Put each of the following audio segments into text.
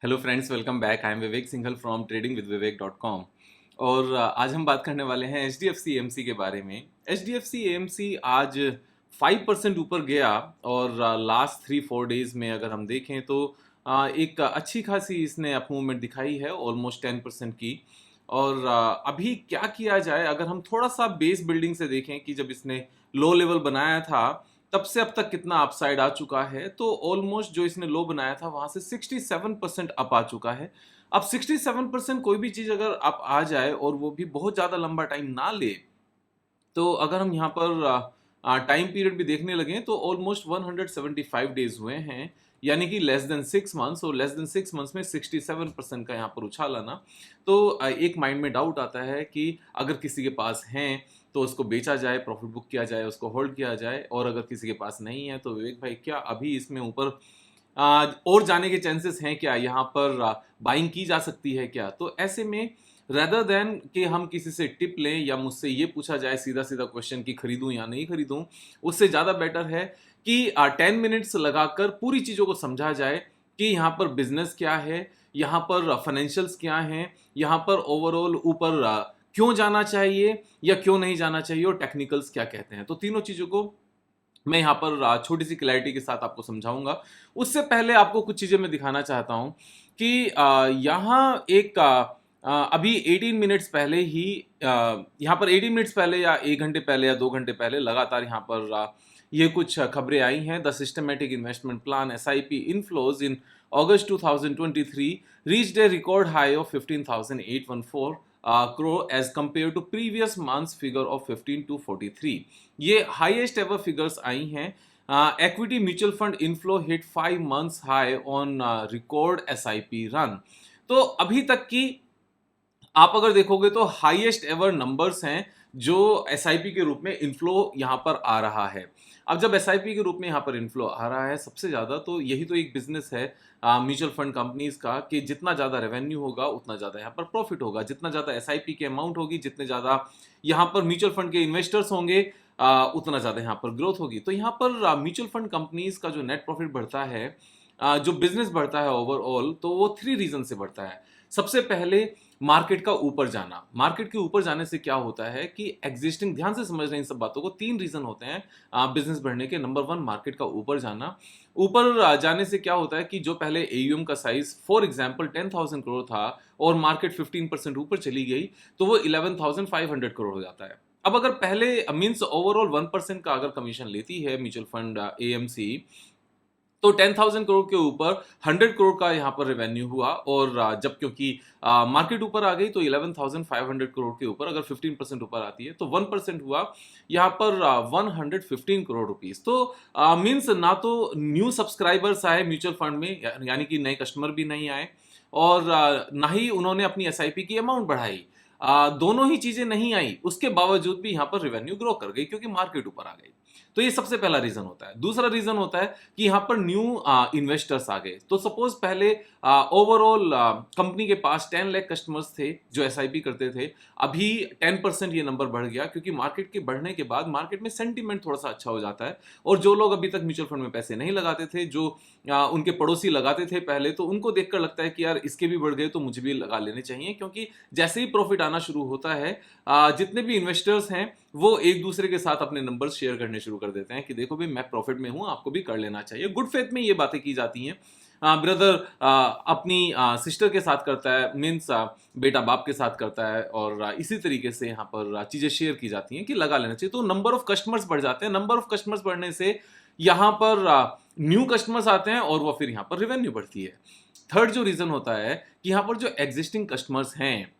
Hello friends, welcome back. I am Vivek Singhal from tradingwithvivek.com। और आज हम बात करने वाले हैं H D F C M C के बारे में। H D F C M C आज 5% ऊपर गया और लास्ट 3-4 डेज में अगर हम देखें तो एक अच्छी खासी इसने अप मूवमेंट दिखाई है, ऑलमोस्ट 10% की। और अभी क्या किया जाए, अगर हम थोड़ा सा बेस बिल्डिंग से देखें कि जब इसने लो लेवल बनाया था तब से अब तक कितना अपसाइड आ चुका है, तो ऑलमोस्ट जो इसने लो बनाया था वहां से 67% अप आ चुका है। अब 67% कोई भी चीज अगर अप आ जाए और वो भी बहुत ज्यादा लंबा टाइम ना ले, तो अगर हम यहाँ पर टाइम पीरियड भी देखने लगे तो ऑलमोस्ट 175 डेज हुए हैं, यानी कि लेस देन 6 मंथ्स। और लेस देन 6 मंथ्स में 67% का यहाँ पर उछाल आना, तो एक माइंड में डाउट आता है कि अगर किसी के पास हैं तो उसको बेचा जाए, प्रॉफिट बुक किया जाए, उसको होल्ड किया जाए, और अगर किसी के पास नहीं है तो विवेक भाई क्या अभी इसमें ऊपर और जाने के चांसेस हैं क्या, यहाँ पर बाइंग की जा सकती है क्या? तो ऐसे में रेदर देन कि हम किसी से टिप लें या मुझसे ये पूछा जाए सीधा सीधा क्वेश्चन कि खरीदूं या नहीं खरीदूं, उससे ज़्यादा बेटर है कि 10 मिनट्स लगाकर पूरी चीज़ों को समझा जाए कि यहाँ पर बिजनेस क्या है, यहाँ पर फाइनेंशियल्स क्या हैं, यहाँ पर ओवरऑल ऊपर क्यों जाना चाहिए या क्यों नहीं जाना चाहिए, और टेक्निकल्स क्या कहते हैं। तो तीनों चीज़ों को मैं यहाँ पर छोटी सी क्लैरिटी के साथ आपको समझाऊंगा। उससे पहले आपको कुछ चीज़ें मैं दिखाना चाहता हूँ कि यहाँ एक अभी 18 मिनट्स पहले ही यहाँ पर 18 मिनट्स पहले या 1 घंटे पहले या 2 घंटे पहले लगातार यहाँ पर ये कुछ खबरें आई हैं। The systematic investment plan SIP inflows in August 2023 reached a record high of 15,814 crore as compared to previous month's figure of 15,243। ये हाईएस्ट एवर फिगर्स आई हैं। Equity mutual fund inflow hit 5 months high on record SIP run. तो अभी तक की आप अगर देखोगे तो हाईएस्ट एवर नंबर्स हैं जो SIP के रूप में इनफ्लो यहाँ पर आ रहा है। अब जब SIP के रूप में यहाँ पर इनफ्लो आ रहा है सबसे ज़्यादा, तो यही तो एक बिजनेस है म्यूचुअल फंड कंपनीज का कि जितना ज़्यादा रेवेन्यू होगा उतना ज़्यादा यहाँ पर प्रॉफिट होगा, जितना ज़्यादा SIP की अमाउंट होगी, जितने ज़्यादा यहाँ पर म्यूचुअल फंड के इन्वेस्टर्स होंगे, उतना ज़्यादा यहाँ पर ग्रोथ होगी। तो यहाँ पर म्यूचुअल फंड कंपनीज का जो नेट प्रॉफिट बढ़ता है, जो बिजनेस बढ़ता है ओवरऑल, तो वो 3 रीजन से बढ़ता है। सबसे पहले मार्केट का ऊपर जाना। मार्केट के ऊपर जाने से क्या होता है कि एग्जिस्टिंग, ध्यान से समझ रहे इन सब बातों को, 3 रीजन होते हैं बिजनेस बढ़ने के। नंबर 1, मार्केट का ऊपर जाना। ऊपर जाने से क्या होता है कि जो पहले AUM का साइज फॉर एग्जांपल 10,000 करोड़ था और मार्केट 15% ऊपर चली गई, तो वो 11,500 करोड़ हो जाता है। अब अगर पहले मीन्स ओवरऑल 1% का अगर कमीशन लेती है म्यूचुअल फंड AMC, तो 10,000 करोड़ के ऊपर 100 करोड़ का यहाँ पर रेवेन्यू हुआ। और जब क्योंकि मार्केट ऊपर आ गई तो 11,500 करोड़ के ऊपर अगर 15% ऊपर आती है तो 1% हुआ यहाँ पर 115 करोड़ रुपीस। तो मीन्स ना तो न्यू सब्सक्राइबर्स आए म्यूचुअल फंड में, यानी कि नए कस्टमर भी नहीं आए, और ना ही उन्होंने अपनी SIP की अमाउंट बढ़ाई। दोनों ही चीजें नहीं आई, उसके बावजूद भी यहाँ पर रेवेन्यू ग्रो कर गई क्योंकि मार्केट ऊपर आ गई। तो ये सबसे पहला रीजन होता है। दूसरा रीजन होता है कि यहाँ पर न्यू इन्वेस्टर्स आ गए। तो सपोज पहले ओवरऑल कंपनी के पास 10 लाख कस्टमर्स थे जो SIP करते थे, अभी 10% ये नंबर बढ़ गया क्योंकि मार्केट के बढ़ने के बाद मार्केट में सेंटीमेंट थोड़ा सा अच्छा हो जाता है, और जो लोग अभी तक म्यूचुअल फंड में पैसे नहीं लगाते थे, जो उनके पड़ोसी लगाते थे पहले, तो उनको देखकर लगता है कि यार इसके भी बढ़ गए तो मुझे भी लगा लेने चाहिए, क्योंकि जैसे ही प्रॉफिट आना शुरू होता है जितने भी इन्वेस्टर्स हैं वो एक दूसरे के साथ अपने नंबर शेयर करने शुरू कर देते हैं कि देखो भाई मैं प्रॉफिट में हूं, आपको भी कर लेना चाहिए। गुड फेथ में ये बातें की जाती हैं। ब्रदर अपनी सिस्टर के साथ करता है, मीन्स बेटा बाप के साथ करता है, और इसी तरीके से यहाँ पर चीजें शेयर की जाती हैं कि लगा लेना चाहिए। तो नंबर ऑफ कस्टमर्स बढ़ जाते हैं। नंबर ऑफ कस्टमर्स बढ़ने से यहाँ पर न्यू कस्टमर्स आते हैं और वो फिर यहाँ पर रेवेन्यू बढ़ती है। थर्ड जो रीजन होता है कि यहाँ पर जो एग्जिस्टिंग कस्टमर्स हैं,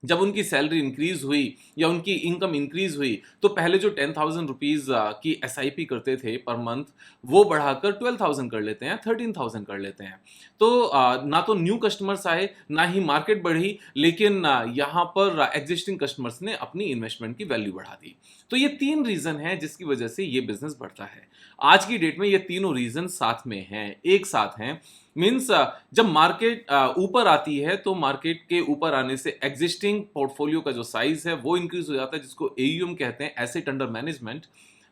जब उनकी सैलरी इंक्रीज हुई या उनकी इनकम इंक्रीज हुई, तो पहले जो 10,000 रुपीज की SIP करते थे पर मंथ, वो बढ़ाकर 12,000 कर लेते हैं, 13,000 कर लेते हैं। तो ना तो न्यू कस्टमर्स आए, ना ही मार्केट बढ़ी, लेकिन यहाँ पर एग्जिस्टिंग कस्टमर्स ने अपनी इन्वेस्टमेंट की वैल्यू बढ़ा दी। तो ये 3 रीजन है जिसकी वजह से ये बिजनेस बढ़ता है। आज की डेट में ये तीनों रीजन साथ में हैं, एक साथ हैं। मीन्स जब मार्केट ऊपर आती है तो मार्केट के ऊपर आने से एग्जिस्टिंग पोर्टफोलियो का जो साइज है वो इंक्रीज हो जाता है, जिसको AUM कहते हैं, एसेट अंडर मैनेजमेंट।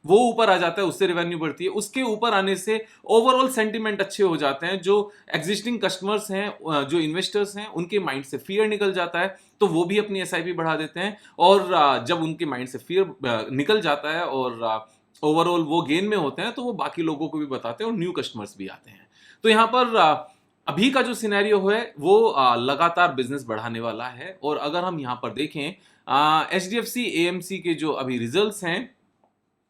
वो ऊपर आ जाता है, उससे रेवेन्यू बढ़ती है। उसके ऊपर आने से ओवरऑल सेंटिमेंट अच्छे हो जाते हैं, जो एग्जिस्टिंग कस्टमर्स हैं, जो इन्वेस्टर्स हैं, उनके माइंड से फियर निकल जाता है, तो वो भी अपनी एसआईपी बढ़ा देते हैं। और जब उनके माइंड से फियर निकल जाता है और ओवरऑल वो गेन में होते हैं, तो वो बाकी लोगों को भी बताते हैं और न्यू कस्टमर्स भी आते हैं। तो यहाँ पर अभी का जो सिनेरियो है वो लगातार बिजनेस बढ़ाने वाला है। और अगर हम यहाँ पर देखें एचडीएफसी एएमसी के जो अभी रिजल्ट्स हैं,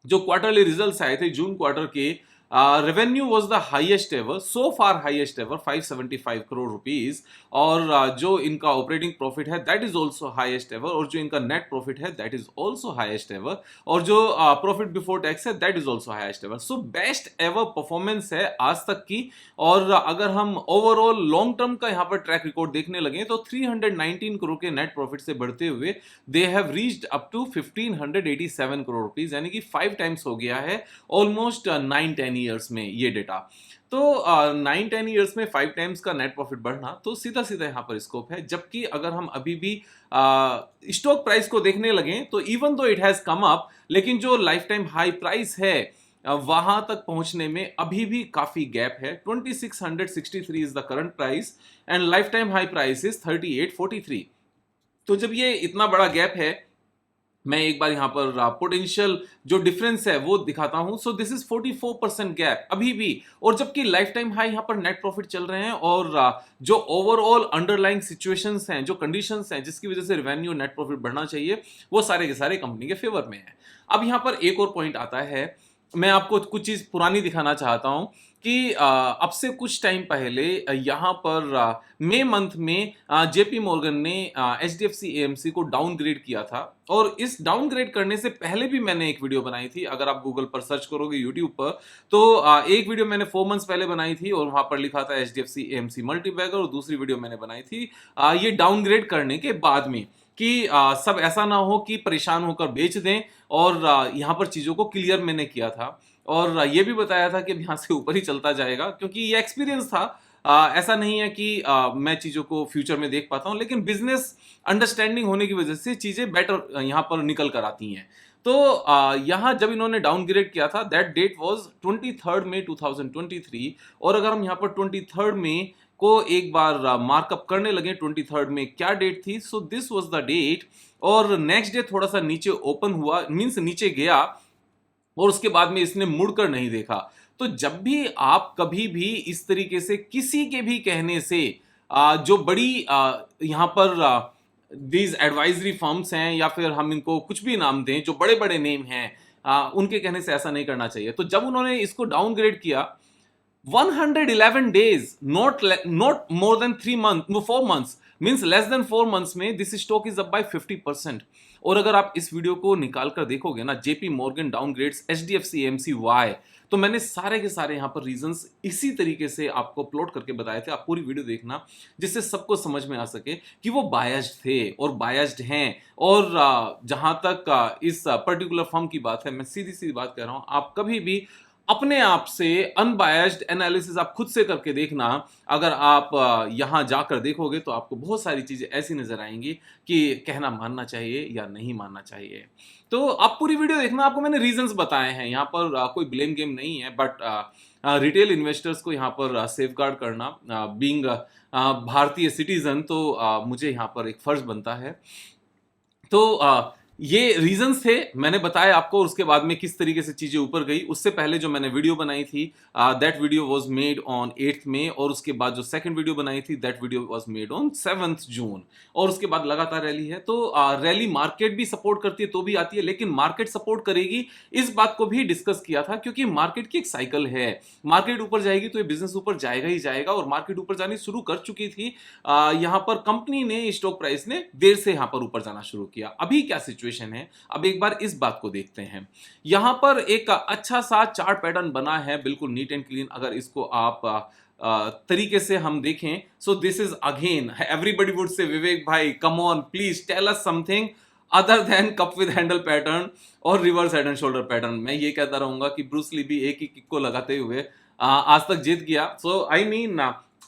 जो क्वार्टरली रिजल्ट्स आए थे जून क्वार्टर के, revenue was the highest ever, so far highest ever, 575 crore rupees. और जो इनका ऑपरेटिंग प्रॉफिट है that is also highest ever, और जो इनका नेट प्रॉफिट है that is also highest ever, और जो प्रॉफिट बिफोर टैक्स है that is also highest ever. So best ever performance है आज तक की। और अगर हम ओवरऑल लॉन्ग टर्म का यहाँ पर ट्रैक रिकॉर्ड देखने लगे तो 319 करोड़ के नेट प्रॉफिट से बढ़ते हुए they have reached up to 1587 crore rupees, यानी कि 5 टाइम्स हो गया है ऑलमोस्ट 9-10 ईयर्स में ये डेटा। तो 9-10 ईयर्स में 5 टाइम्स का नेट प्रॉफिट बढ़ना तो सीधा सीधा यहाँ पर स्कोप है। जबकि अगर हम अभी भी स्टॉक प्राइस को देखने लगे तो even though it has come up, लेकिन जो लाइफ टाइम हाई प्राइस है वहां तक पहुंचने में अभी भी काफी गैप है। 2663 is the current price and life time high price is 3843। तो जब ये इतना बड़ा गैप है, मैं एक बार यहां पर पोटेंशियल जो डिफरेंस है वो दिखाता हूं। सो दिस इज 44% गैप अभी भी, और जबकि लाइफ टाइम हाई यहां पर नेट प्रॉफिट चल रहे हैं, और जो ओवरऑल अंडरलाइंग सिचुएशंस हैं, जो कंडीशंस हैं जिसकी वजह से रेवेन्यू नेट प्रॉफिट बढ़ना चाहिए, वो सारे के सारे कंपनी के फेवर में है। अब यहां पर एक और पॉइंट आता है, मैं आपको कुछ चीज पुरानी दिखाना चाहता हूं कि अब से कुछ टाइम पहले यहाँ पर मई मंथ में जेपी मॉर्गन ने एचडीएफसी एएमसी को डाउनग्रेड किया था। और इस डाउनग्रेड करने से पहले भी मैंने एक वीडियो बनाई थी, अगर आप गूगल पर सर्च करोगे यूट्यूब पर तो एक वीडियो मैंने 4 मंथ्स पहले बनाई थी और वहां पर लिखा था एचडीएफसी एएमसी मल्टीबैगर, और दूसरी वीडियो मैंने बनाई थी ये डाउनग्रेड करने के बाद में, कि सब ऐसा ना हो कि परेशान होकर बेच दें। और यहाँ पर चीजों को क्लियर मैंने किया था और ये भी बताया था कि यहाँ से ऊपर ही चलता जाएगा, क्योंकि ये एक्सपीरियंस था। ऐसा नहीं है कि मैं चीजों को फ्यूचर में देख पाता हूँ, लेकिन बिजनेस अंडरस्टैंडिंग होने की वजह से चीजें बेटर यहाँ पर निकल कर आती हैं। तो यहाँ जब इन्होंने डाउनग्रेड किया था दैट डेट वाज 23 मई 2023, और अगर हम यहाँ पर 23 मई को एक बार मार्कअप करने लगे 23 में क्या डेट थी, so this was the date. और नेक्स्ट डे थोड़ा सा नीचे ओपन हुआ, मींस नीचे गया, और उसके बाद में इसने मुड़कर नहीं देखा। तो जब भी आप कभी भी इस तरीके से किसी के भी कहने से जो बड़ी यहाँ पर दीज एडवाइजरी फर्म्स हैं, या फिर हम इनको कुछ भी नाम दें, जो बड़े बड़े नेम हैं, उनके कहने से ऐसा नहीं करना चाहिए। तो जब उन्होंने इसको डाउनग्रेड किया 111 days, not more than 3 months, no 4 months, means less than 4 months में this stock is up by 50%। और अगर आप इस वीडियो को निकाल कर देखोगे ना, JP Morgan downgrades HDFC AMC why, तो मैंने सारे के सारे यहाँ पर रीजंस इसी तरीके से आपको प्लॉट करके बताए थे। आप पूरी वीडियो देखना जिससे सबको समझ में आ सके कि वो बायस्ड थे और बायस्ड हैं। और जहां तक इस पर्टिकुलर फर्म की बात है, मैं सीधी सीधी बात कर रहा हूं, आप कभी भी अपने आप से अनबायस्ड एनालिसिस आप खुद से करके देखना। अगर आप यहां जाकर देखोगे तो आपको बहुत सारी चीजें ऐसी नजर आएंगी कि कहना मानना चाहिए या नहीं मानना चाहिए। तो आप पूरी वीडियो देखना, आपको मैंने रीजंस बताए हैं। यहाँ पर कोई ब्लेम गेम नहीं है, बट रिटेल इन्वेस्टर्स को यहाँ पर सेफगार्ड करना, बीइंग भारतीय सिटीजन, तो मुझे यहाँ पर एक फर्ज बनता है। तो ये रीजंस थे, मैंने बताया आपको, और उसके बाद में किस तरीके से चीजें ऊपर गई। उससे पहले जो मैंने वीडियो बनाई थी that video was made on 8 मई, और उसके बाद जो सेकंड वीडियो बनाई थी that video was made on 7 जून। और उसके बाद लगातार रैली है, तो रैली मार्केट भी सपोर्ट करती है तो भी आती है, लेकिन मार्केट सपोर्ट करेगी इस बात को भी डिस्कस किया था, क्योंकि मार्केट की एक साइकिल है। मार्केट ऊपर जाएगी तो ये बिजनेस ऊपर जाएगा ही जाएगा, और मार्केट ऊपर जानी शुरू कर चुकी थी। यहाँ पर कंपनी ने, स्टॉक प्राइस ने देर से यहाँ पर ऊपर जाना शुरू किया। अभी क्या सिचुएशन है, अब एक बार इस बात को देखते हैं। यहां पर एक अच्छा सा चार्ट पैटर्न बना है, बिल्कुल नीट एंड क्लीन। अगर इसको आप तरीके से हम देखें, so this is again, everybody would say Vivek भाई come on please tell us something other than cup with handle pattern और reverse head and shoulder pattern. मैं ये कहता रहूंगा कि ब्रूस ली भी एक ही किक को लगाते हुए आज तक जीत गया। सो आई मीन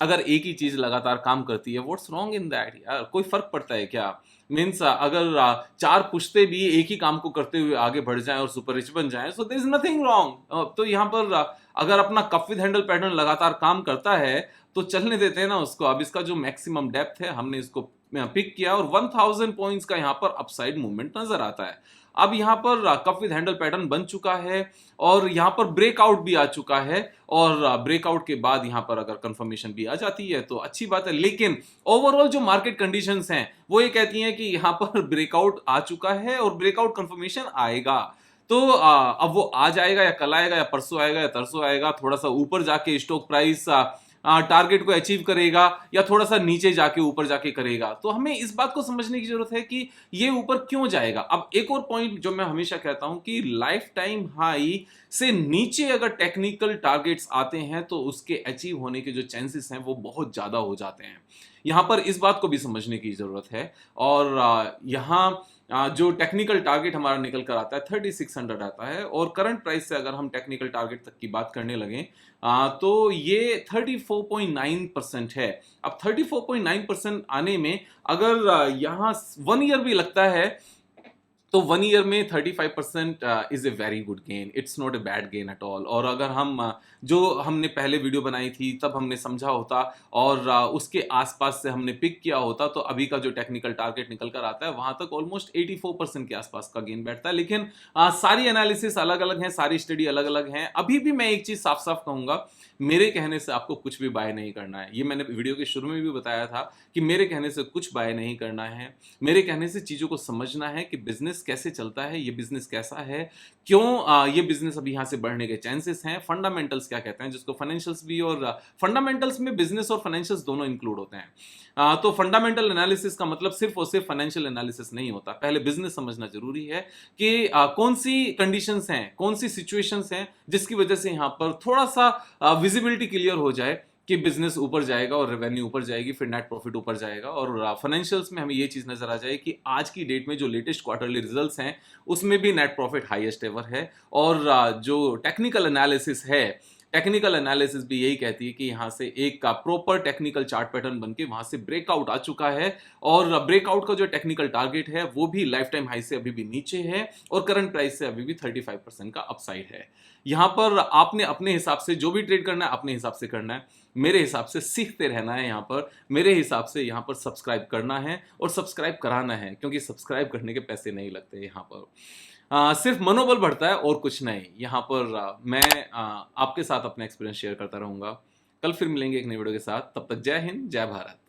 अगर एक ही चीज लगातार काम करती है, व्हाट्स रॉन्ग इन दैट यार? कोई फर्क पड़ता है क्या? मीन्स अगर चार पुश्ते भी एक ही काम को करते हुए आगे बढ़ जाएं और सुपर रिच बन जाएं, so there is nothing wrong. तो यहाँ पर अगर अपना कप विद हैंडल पैटर्न लगातार काम करता है तो चलने देते हैं ना उसको। अब इसका जो मैक्सिमम डेप्थ है हमने इसको पिक किया और 1000 पॉइंट्स का यहाँ पर अपसाइड मूवमेंट नजर आता है। अब यहाँ पर कप विद हैंडल पैटर्न बन चुका है और यहाँ पर ब्रेकआउट भी आ चुका है, और ब्रेकआउट के बाद यहाँ पर अगर कंफर्मेशन भी आ जाती है तो अच्छी बात है। लेकिन ओवरऑल जो मार्केट कंडीशंस हैं वो ये कहती हैं कि यहाँ पर ब्रेकआउट आ चुका है और ब्रेकआउट कंफर्मेशन आएगा। तो अब वो आज आएगा या कल आएगा या परसों आएगा या तरसों आएगा, थोड़ा सा ऊपर जाके स्टॉक प्राइस टारगेट को अचीव करेगा या थोड़ा सा नीचे जाके ऊपर जाके करेगा, तो हमें इस बात को समझने की जरूरत है कि ये ऊपर क्यों जाएगा। अब एक और पॉइंट जो मैं हमेशा कहता हूं कि लाइफ टाइम हाई से नीचे अगर टेक्निकल टारगेट्स आते हैं तो उसके अचीव होने के जो चांसेस हैं वो बहुत ज्यादा हो जाते हैं। यहां पर इस बात को भी समझने की जरूरत है। और यहां जो टेक्निकल टारगेट हमारा निकल कर आता है 3600 आता है, और करंट प्राइस से अगर हम टेक्निकल टारगेट तक की बात करने लगे तो ये 34.9% है। अब 34.9% आने में अगर यहाँ 1 ईयर भी लगता है तो 1 ईयर में 35% is a very good gain, it's not a bad gain at all. और अगर हम जो हमने पहले वीडियो बनाई थी तब हमने समझा होता और उसके आसपास से हमने पिक किया होता तो अभी का जो टेक्निकल टारगेट निकल कर आता है वहां तक ऑलमोस्ट 84% के आसपास का गेन बैठता है। लेकिन सारी एनालिसिस अलग अलग हैं, सारी स्टडी अलग अलग हैं। अभी भी मैं एक चीज साफ साफ कहूंगा, मेरे कहने से आपको कुछ भी बाय नहीं करना है। ये मैंने वीडियो के शुरू में भी बताया था कि मेरे कहने से कुछ बाय नहीं करना है। मेरे कहने से चीजों को समझना है कि बिजनेस कैसे चलता है, ये बिजनेस कैसा है, क्यों ये बिजनेस अभी यहां से बढ़ने के चांसेस हैं, फंडामेंटल्स क्या कहते हैं, जिसको फाइनेंशियल्स भी, और फंडामेंटल्स में बिजनेस और फाइनेंशियल्स दोनों इंक्लूड होते हैं। तो फंडामेंटल एनालिसिस का मतलब सिर्फ और सिर्फ फाइनेंशियल एनालिसिस नहीं होता। पहले बिजनेस समझना जरूरी है कि कौन सी कंडीशंस हैं, कौन सी सिचुएशंस हैं जिसकी वजह से यहां पर थोड़ा सा विजिबिलिटी क्लियर हो जाए कि बिजनेस ऊपर जाएगा और रेवेन्यू ऊपर जाएगी, फिर नेट प्रॉफिट ऊपर जाएगा। और फाइनेंशियल्स में हमें ये चीज नजर आ जाए कि आज की डेट में जो लेटेस्ट क्वार्टरली रिजल्ट्स हैं उसमें भी नेट प्रॉफिट हाईएस्ट एवर है। और जो टेक्निकल एनालिसिस है, टेक्निकल एनालिसिस भी यही कहती है कि यहां से एक का प्रॉपर टेक्निकल चार्ट पैटर्न बनके वहां से ब्रेकआउट आ चुका है, और ब्रेकआउट का जो टेक्निकल टारगेट है वो भी लाइफ टाइम हाई से अभी भी नीचे है और करंट प्राइस से अभी भी 35% का अपसाइड है। यहां पर आपने अपने हिसाब से जो भी ट्रेड करना है अपने हिसाब से करना है। मेरे हिसाब से सीखते रहना है, यहाँ पर मेरे हिसाब से यहाँ पर सब्सक्राइब करना है और सब्सक्राइब कराना है, क्योंकि सब्सक्राइब करने के पैसे नहीं लगते यहाँ पर। सिर्फ मनोबल बढ़ता है और कुछ नहीं। यहाँ पर मैं आपके साथ अपना एक्सपीरियंस शेयर करता रहूंगा। कल फिर मिलेंगे एक नई वीडियो के साथ, तब तक जय हिंद जय भारत।